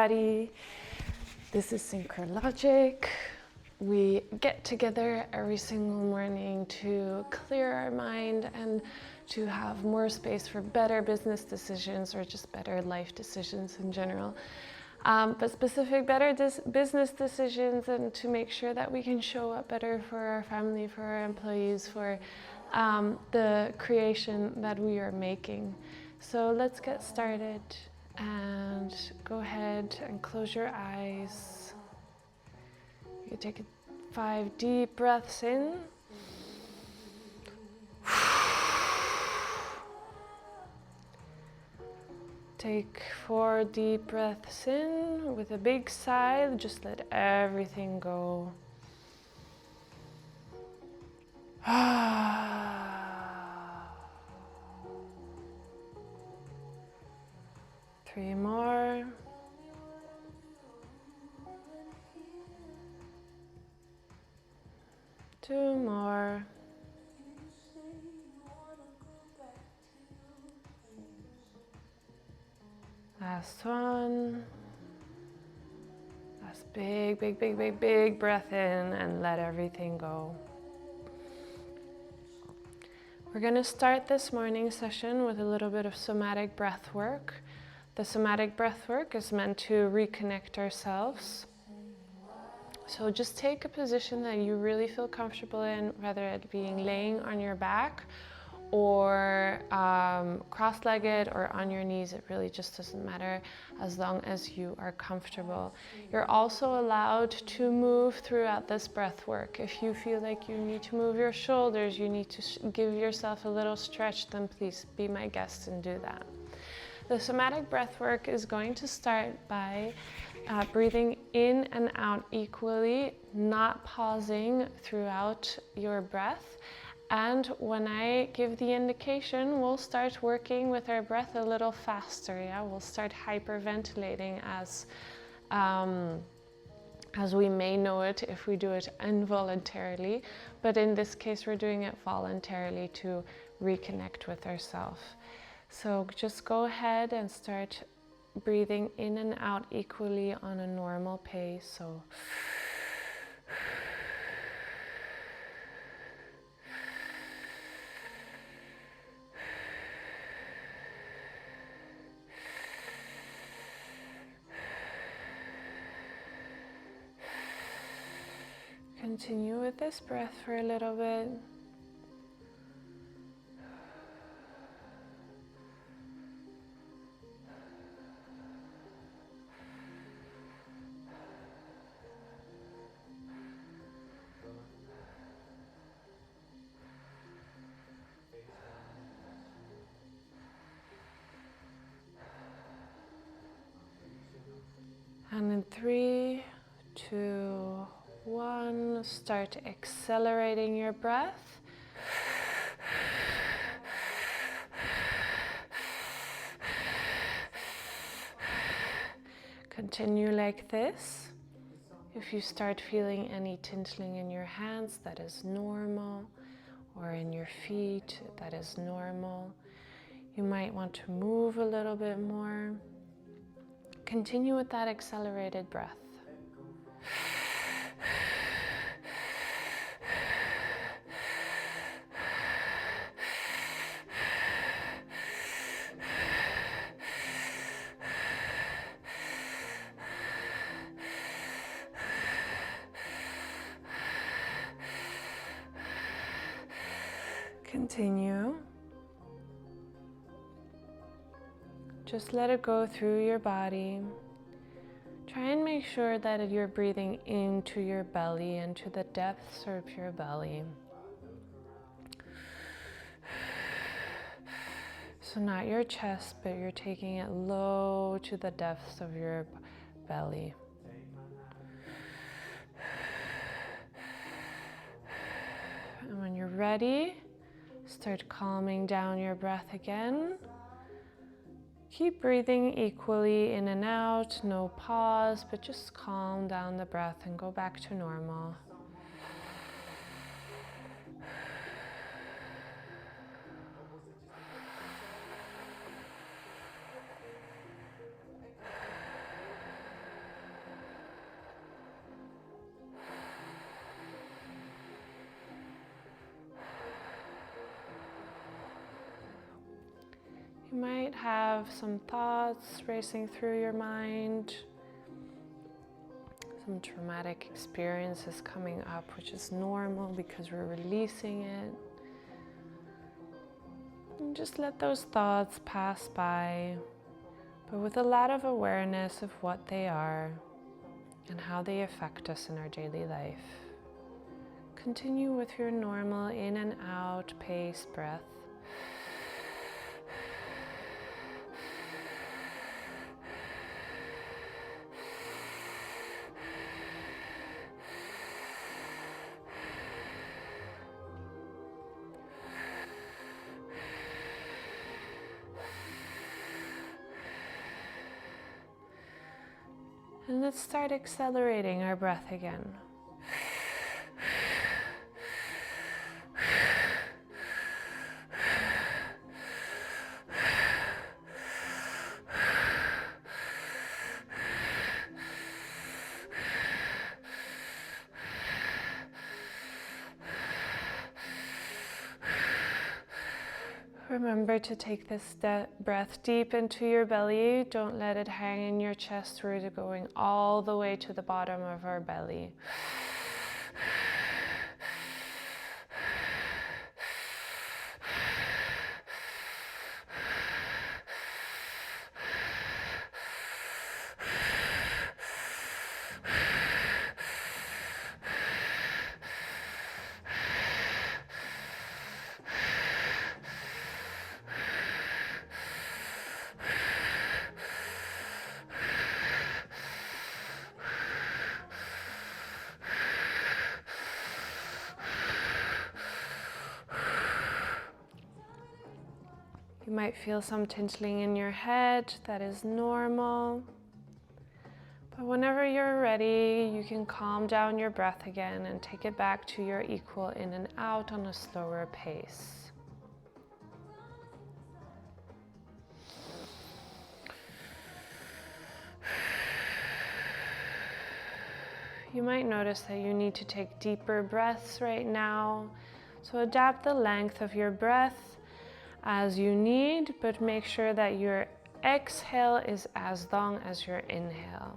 everybody. This is Synchrologic. We get together every single morning to clear our mind and to have more space for better business decisions or just better life decisions in general. But specific better business decisions, and to make sure that we can show up better for our family, for our employees, for the creation that we are making. So let's get started, and go ahead and close your eyes. You take 5 deep breaths in. Take 4 deep breaths in with a big sigh. Just let everything go. 3 more. 2 more. Last one. Last big breath in, and let everything go. We're going to start this morning session with a little bit of somatic breath work. The somatic breath work is meant to reconnect ourselves. So just take a position that you really feel comfortable in, whether it being laying on your back or cross-legged or on your knees. It really just doesn't matter, as long as you are comfortable. You're also allowed to move throughout this breath work. If you feel like you need to move your shoulders, you need to give yourself a little stretch, then please be my guest and do that. The somatic breath work is going to start by breathing in and out equally, not pausing throughout your breath. And when I give the indication, we'll start working with our breath a little faster. Yeah, we'll start hyperventilating as we may know it if we do it involuntarily. But in this case, we're doing it voluntarily to reconnect with ourselves. So just go ahead and start breathing in and out equally on a normal pace. So continue with this breath for a little bit. And in 3, 2, 1, start accelerating your breath. Continue like this. If you start feeling any tingling in your hands, that is normal, or in your feet, that is normal. You might want to move a little bit more. Continue with that accelerated breath. Continue. Just let it go through your body. Try and make sure that you're breathing into your belly, into the depths of your belly. So not your chest, but you're taking it low to the depths of your belly. And when you're ready, start calming down your breath again. Keep breathing equally in and out, no pause, but just calm down the breath and go back to normal. You might have some thoughts racing through your mind, some traumatic experiences coming up, which is normal because we're releasing it. And just let those thoughts pass by, but with a lot of awareness of what they are and how they affect us in our daily life. Continue with your normal in and out pace breath. And let's start accelerating our breath again. Remember to take this breath deep into your belly. Don't let it hang in your chest. We're going all the way to the bottom of our belly. You might feel some tinkling in your head. That is normal. But whenever you're ready, you can calm down your breath again and take it back to your equal in and out on a slower pace. You might notice that you need to take deeper breaths right now. So adapt the length of your breath as you need, but make sure that your exhale is as long as your inhale.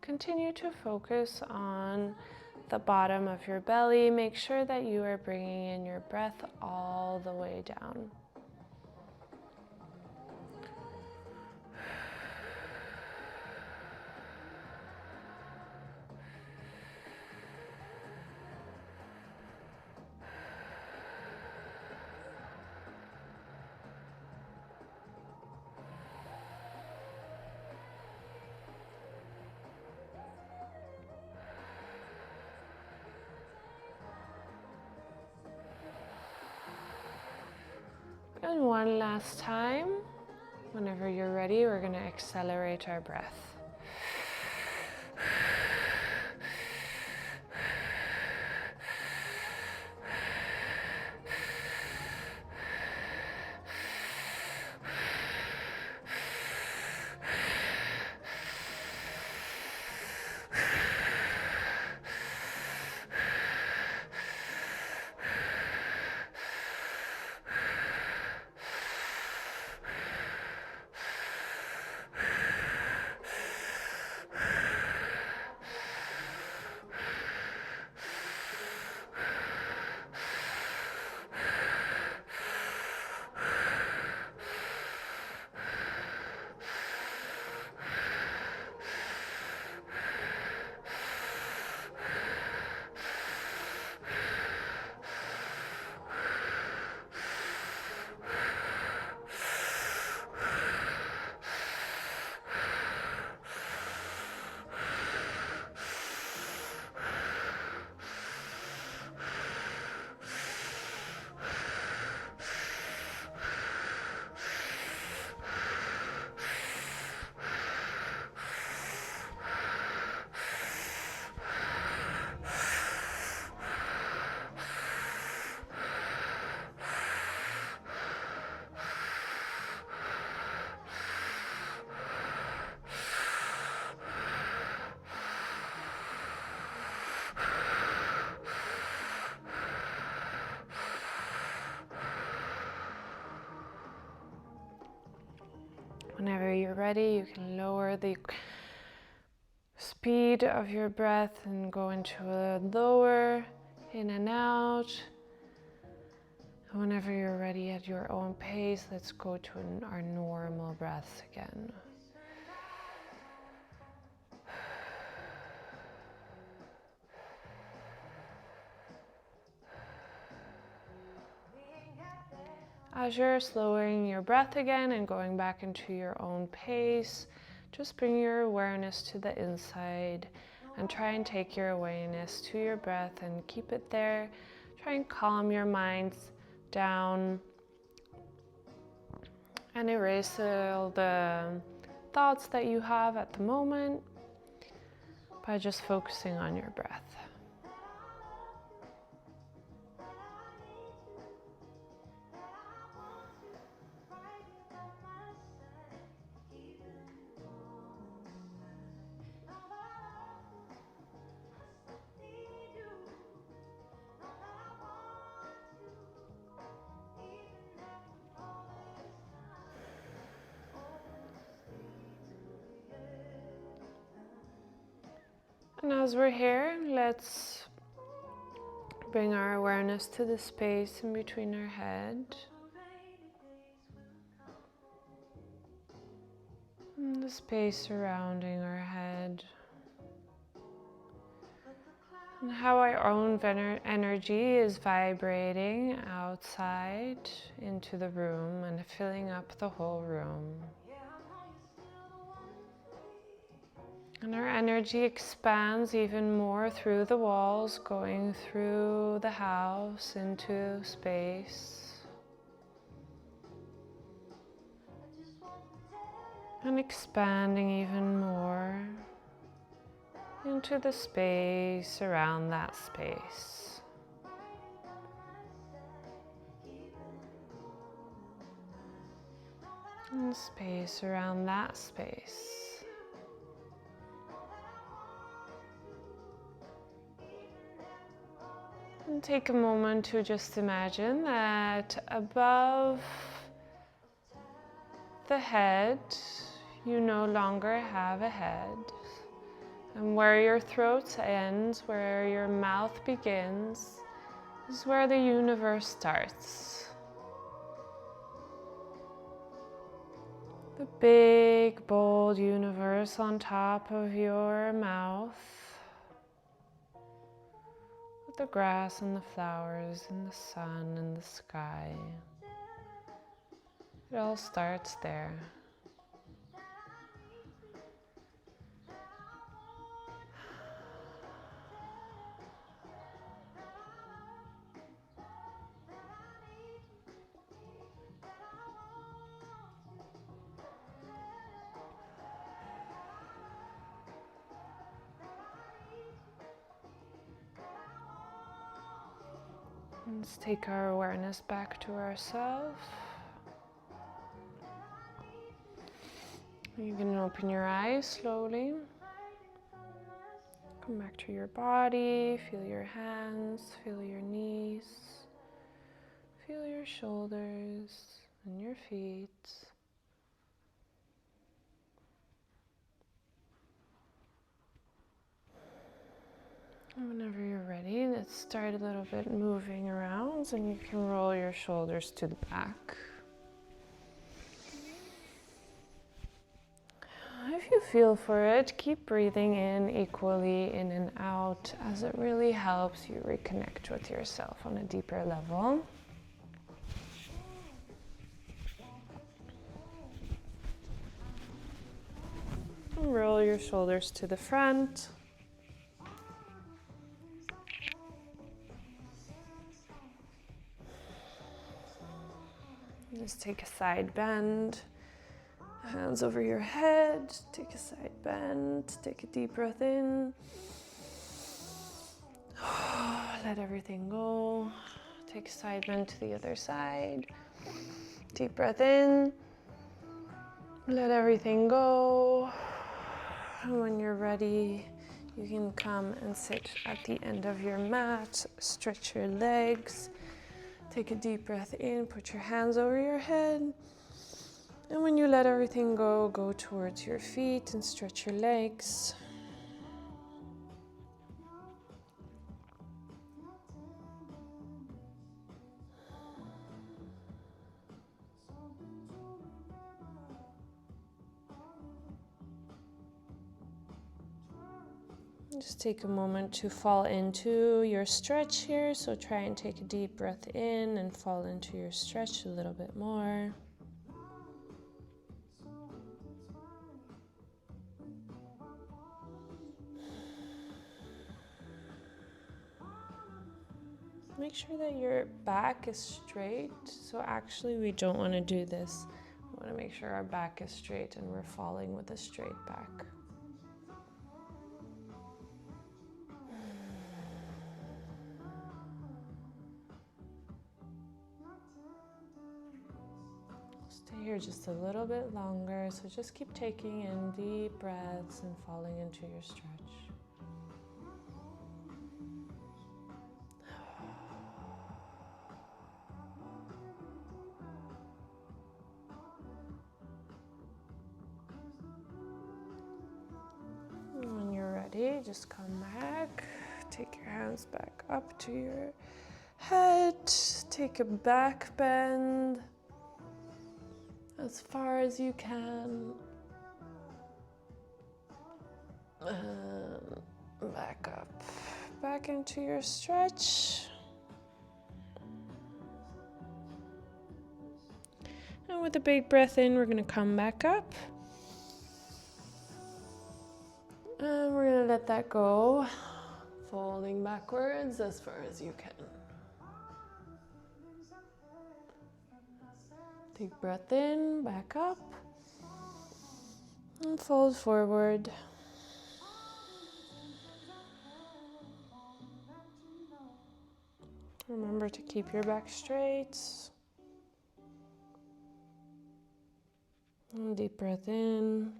Continue to focus on the bottom of your belly. Make sure that you are bringing in your breath all the way down. And one last time, whenever you're ready, we're going to accelerate our breath. Whenever you're ready, you can lower the speed of your breath and go into a lower in and out. And whenever you're ready at your own pace, let's go to our normal breaths again. As you're slowing your breath again and going back into your own pace, just bring your awareness to the inside and try and take your awareness to your breath and keep it there. Try and calm your mind down and erase all the thoughts that you have at the moment by just focusing on your breath. And as we're here, let's bring our awareness to the space in between our head and the space surrounding our head, and how our own energy is vibrating outside into the room and filling up the whole room. And our energy expands even more through the walls, going through the house into space. And expanding even more into the space around that space. And space around that space. And take a moment to just imagine that above the head, you no longer have a head. And where your throat ends, where your mouth begins, is where the universe starts. The big, bold universe on top of your mouth. The grass and the flowers and the sun and the sky. It all starts there. Let's take our awareness back to ourselves. You can open your eyes slowly. Come back to your body, feel your hands, feel your knees, feel your shoulders and your feet. Whenever you're ready, let's start a little bit moving around, and you can roll your shoulders to the back. If you feel for it, keep breathing in equally in and out, as it really helps you reconnect with yourself on a deeper level. And roll your shoulders to the front. Just take a side bend, hands over your head, take a side bend, take a deep breath in, let everything go, take a side bend to the other side, deep breath in, let everything go, and when you're ready, you can come and sit at the end of your mat, stretch your legs. Take a deep breath in, put your hands over your head, And when you let everything go, go towards your feet and stretch your legs. Just take a moment to fall into your stretch here. So try and take a deep breath in and fall into your stretch a little bit more. Make sure that your back is straight. So actually we don't want to do this. We want to make sure our back is straight and we're falling with a straight back. Stay here just a little bit longer. So just keep taking in deep breaths and falling into your stretch. When you're ready, just come back. Take your hands back up to your head. Take a back bend as far as you can. And back up, back into your stretch. And with a big breath in, we're going to come back up. And we're going to let that go, folding backwards as far as you can. Deep breath in, back up, and fold forward. Remember to keep your back straight. And deep breath in,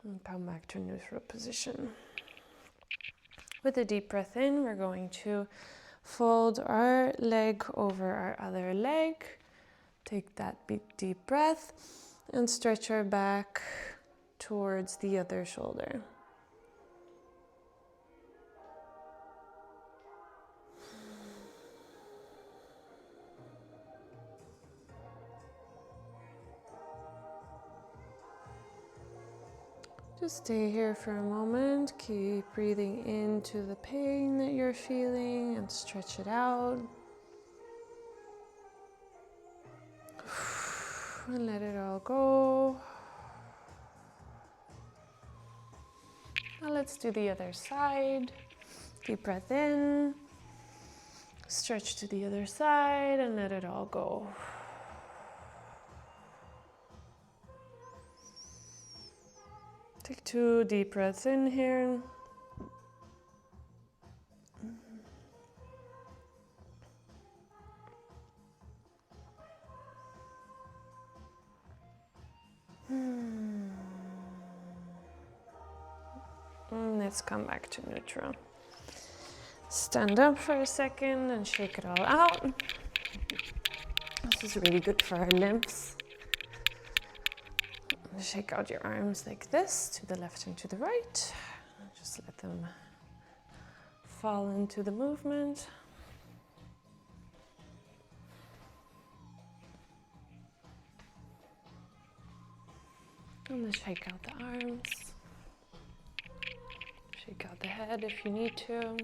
and come back to neutral position. With a deep breath in, we're going to fold our leg over our other leg. Take that deep breath and stretch our back towards the other shoulder. Just stay here for a moment. Keep breathing into the pain that you're feeling and stretch it out. And let it all go. Now let's do the other side. Deep breath in. Stretch to the other side and let it all go. Take 2 deep breaths in here. And let's come back to neutral. Stand up for a second and shake it all out. This is really good for our lymphs. Shake out your arms like this, to the left and to the right. Just let them fall into the movement. And then shake out the arms. Shake out the head if you need to.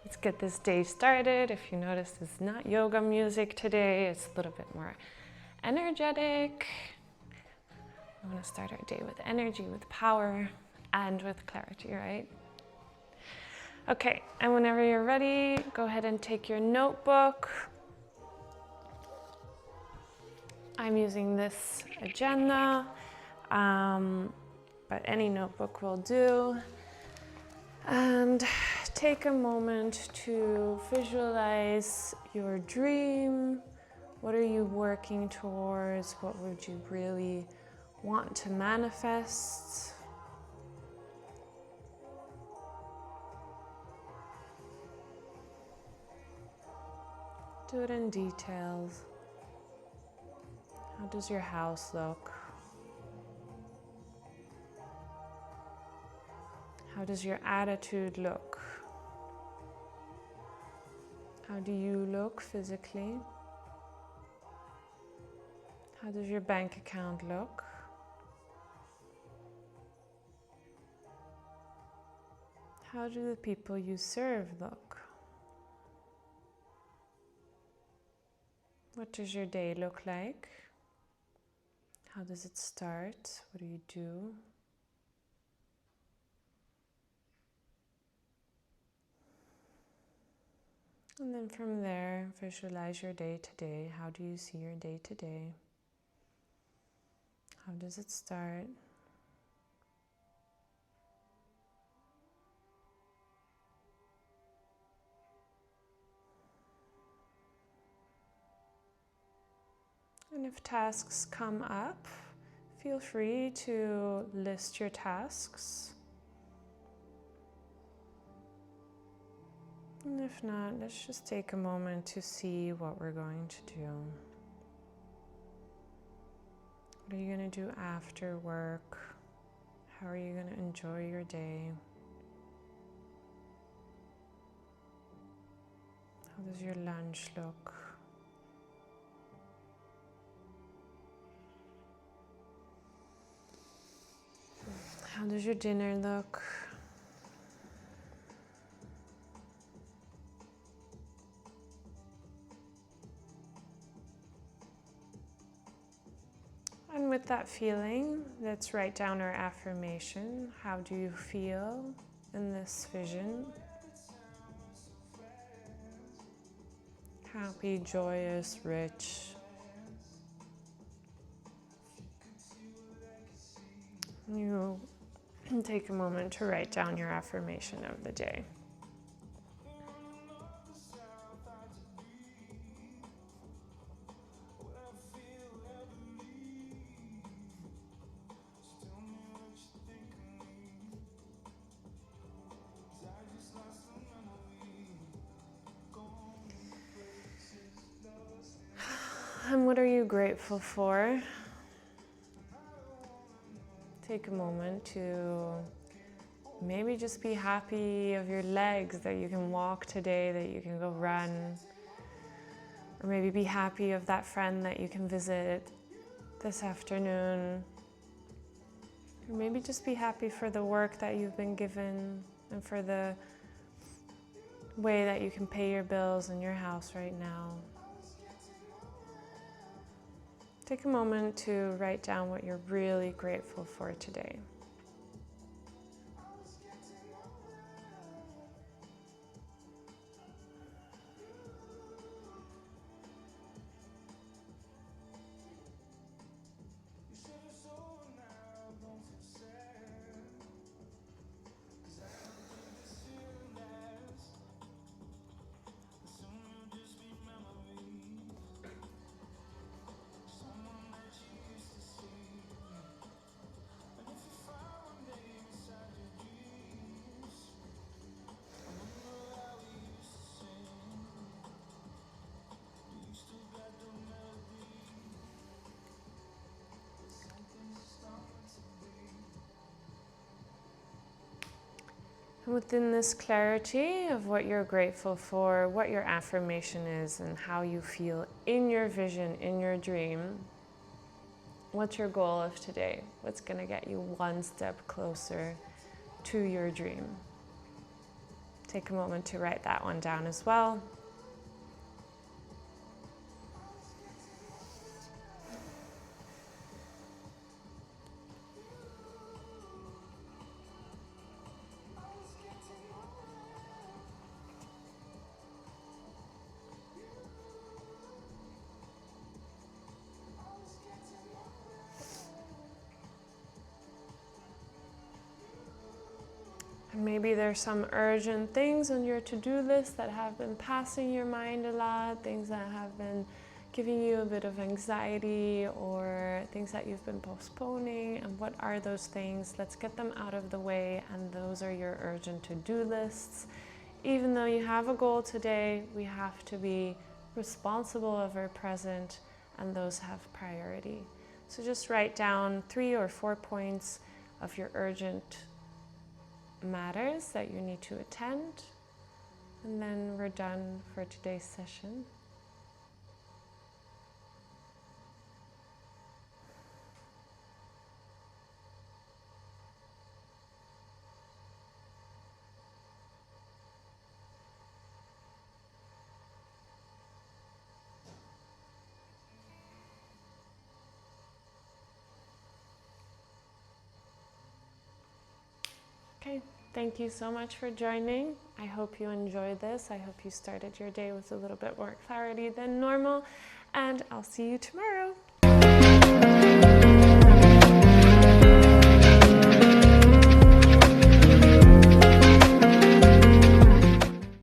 Let's get this day started. If you notice, it's not yoga music today. It's a little bit more energetic. I want to start our day with energy, with power, and with clarity, right? Okay, and whenever you're ready, go ahead and take your notebook. I'm using this agenda, but any notebook will do. And take a moment to visualize your dream. What are you working towards? What would you really want to manifest? Do it in details. How does your house look? How does your attitude look? How do you look physically? How does your bank account look? How do the people you serve look? What does your day look like? How does it start? What do you do? And then from there, visualize your day to day. How do you see your day to day? How does it start? And if tasks come up, feel free to list your tasks. And if not, let's just take a moment to see what we're going to do. What are you going to do after work? How are you going to enjoy your day? How does your lunch look? How does your dinner look? And with that feeling, let's write down our affirmation. How do you feel in this vision? Happy, joyous, rich. You can take a moment to write down your affirmation of the day. And what are you grateful for? Take a moment to maybe just be happy of your legs, that you can walk today, that you can go run. Or maybe be happy of that friend that you can visit this afternoon. Or maybe just be happy for the work that you've been given and for the way that you can pay your bills in your house right now. Take a moment to write down what you're really grateful for today. And within this clarity of what you're grateful for, what your affirmation is, and how you feel in your vision, in your dream, what's your goal of today? What's going to get you one step closer to your dream? Take a moment to write that one down as well. Maybe there's some urgent things on your to-do list that have been passing your mind a lot, things that have been giving you a bit of anxiety, or things that you've been postponing. And what are those things? Let's get them out of the way, and those are your urgent to-do lists. Even though you have a goal today, we have to be responsible of our present and those have priority. So just write down 3 or 4 points of your urgent matters that you need to attend, and then we're done for today's session. Okay, thank you so much for joining. I hope you enjoyed this. I hope you started your day with a little bit more clarity than normal, and I'll see you tomorrow.